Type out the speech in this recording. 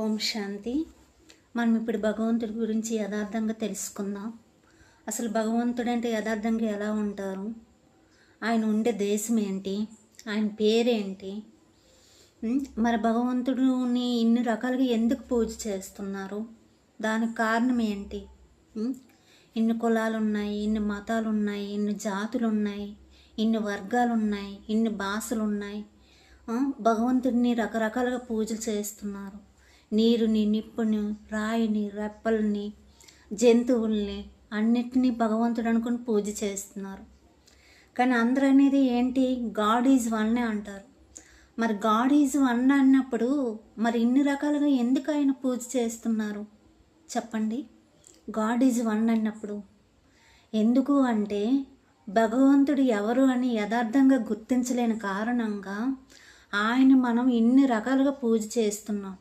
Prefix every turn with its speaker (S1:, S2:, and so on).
S1: ఓం శాంతి. మనం ఇప్పుడు భగవంతుడి గురించి యథార్థంగా తెలుసుకుందాం. అసలు భగవంతుడు అంటే యథార్థంగా ఎలా ఉంటారు, ఆయన ఉండే దేశం ఏంటి, ఆయన పేరేంటి, మరి భగవంతుడిని ఇన్ని రకాలుగా ఎందుకు పూజ చేస్తున్నారు, దానికి కారణం ఏంటి? ఇన్ని కులాలు ఉన్నాయి, ఇన్ని మతాలు ఉన్నాయి, ఇన్ని జాతులు ఉన్నాయి, ఇన్ని వర్గాలు ఉన్నాయి, ఇన్ని భాషలు ఉన్నాయి. భగవంతుడిని రకరకాలుగా పూజలు చేస్తున్నారు. నీరుని, నిప్పుని, రాయిని, రెప్పల్ని, జంతువుల్ని అన్నిటినీ భగవంతుడు అనుకుని పూజ చేస్తున్నారు. కానీ అందరూ అనేది ఏంటి, గాడ్ ఈజ్ వన్ అంటారు. మరి గాడ్ ఈజ్ వన్ అన్నప్పుడు మరి ఇన్ని రకాలుగా ఎందుకు ఆయన పూజ చేస్తున్నారు చెప్పండి? గాడ్ ఈజ్ వన్ అన్నప్పుడు ఎందుకు అంటే భగవంతుడు ఎవరు అని యథార్థంగా గుర్తించలేని కారణంగా ఆయన మనం ఇన్ని రకాలుగా పూజ చేస్తున్నాం.